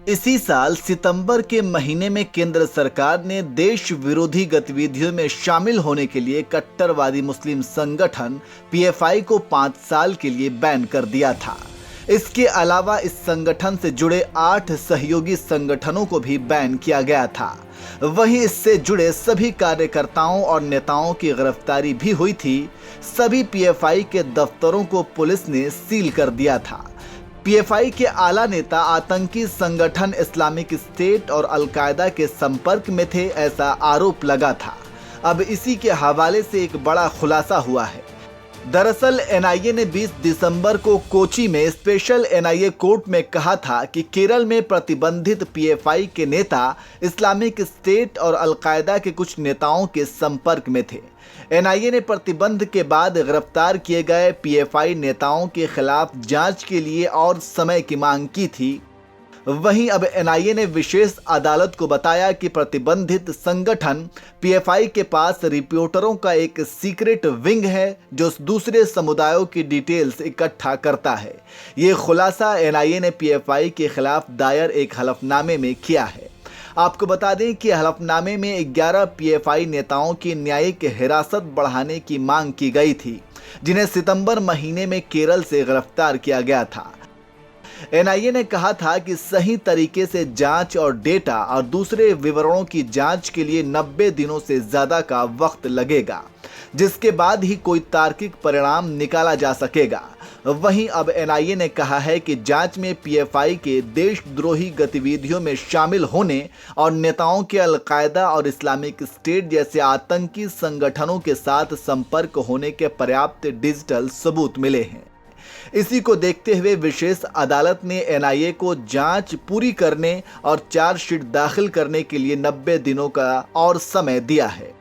इसी साल सितंबर के महीने में केंद्र सरकार ने देश विरोधी गतिविधियों में शामिल होने के लिए कट्टरवादी मुस्लिम संगठन पीएफआई को 5 साल के लिए बैन कर दिया था। इसके अलावा इस संगठन से जुड़े 8 सहयोगी संगठनों को भी बैन किया गया था। वहीं इससे जुड़े सभी कार्यकर्ताओं और नेताओं की गिरफ्तारी भी हुई थी। सभी पीएफआई के दफ्तरों को पुलिस ने सील कर दिया था। पीएफआई के आला नेता आतंकी संगठन इस्लामिक स्टेट और अलकायदा के संपर्क में थे, ऐसा आरोप लगा था। अब इसी के हवाले से एक बड़ा खुलासा हुआ है। दरअसल एनआईए ने 20 दिसंबर को कोची में स्पेशल एनआईए कोर्ट में कहा था कि केरल में प्रतिबंधित पीएफआई के नेता इस्लामिक स्टेट और अलकायदा के कुछ नेताओं के संपर्क में थे। एनआईए ने प्रतिबंध के बाद गिरफ्तार किए गए पीएफआई नेताओं के खिलाफ जांच के लिए और समय की मांग की थी। वहीं अब एनआईए ने विशेष अदालत को बताया कि प्रतिबंधित संगठन पीएफआई के पास रिपोर्टरों का एक सीक्रेट विंग है जो दूसरे समुदायों की डिटेल्स इकट्ठा करता है। ये खुलासा एनआईए ने पीएफआई के खिलाफ दायर एक हलफनामे में किया है। आपको बता दें कि हलफनामे में 11 पीएफआई नेताओं की न्यायिक हिरासत बढ़ाने की मांग की गई थी, जिन्हें सितंबर महीने में केरल से गिरफ्तार किया गया था। एनआईए ने कहा था कि सही तरीके से जांच और डेटा और दूसरे विवरणों की जांच के लिए 90 दिनों से ज्यादा का वक्त लगेगा, जिसके बाद ही कोई तार्किक परिणाम निकाला जा सकेगा। वहीं अब एनआईए ने कहा है कि जांच में पीएफआई के देशद्रोही गतिविधियों में शामिल होने और नेताओं के अलकायदा और इस्लामिक स्टेट जैसे आतंकी संगठनों के साथ संपर्क होने के पर्याप्त डिजिटल सबूत मिले हैं। इसी को देखते हुए विशेष अदालत ने एनआईए को जांच पूरी करने और चार्जशीट दाखिल करने के लिए 90 दिनों का और समय दिया है।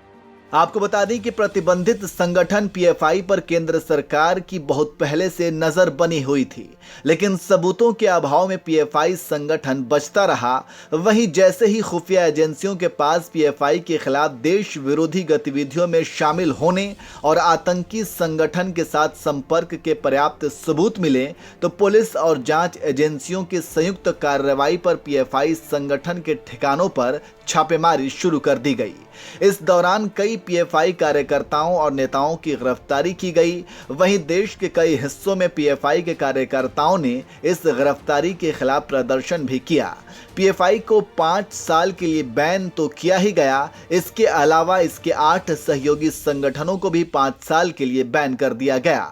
आपको बता दें कि प्रतिबंधित संगठन पीएफआई पर केंद्र सरकार की बहुत पहले से नजर बनी हुई थी, लेकिन सबूतों के अभाव में पीएफआई संगठन बचता रहा। वहीं जैसे ही खुफिया एजेंसियों के पास पीएफआई के खिलाफ देश विरोधी गतिविधियों में शामिल होने और आतंकी संगठन के साथ संपर्क के पर्याप्त सबूत मिले, तो पुलिस और जांच एजेंसियों की संयुक्त कार्रवाई पर पीएफआई संगठन के ठिकानों पर छापेमारी शुरू कर दी गई। इस दौरान कई पीएफआई कार्यकर्ताओं और नेताओं की गिरफ्तारी की गई। वहीं देश के कई हिस्सों में पीएफआई के कार्यकर्ताओं ने इस गिरफ्तारी के खिलाफ प्रदर्शन भी किया। पीएफआई को 5 साल के लिए बैन तो किया ही गया, इसके अलावा इसके 8 सहयोगी संगठनों को भी 5 साल के लिए बैन कर दिया गया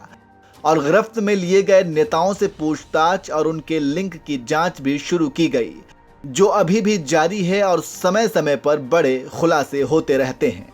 और गिरफ्त में लिए गए नेताओं से पूछताछ और उनके लिंक की जांच भी शुरू की गई, जो अभी भी जारी है और समय समय पर बड़े खुलासे होते रहते हैं।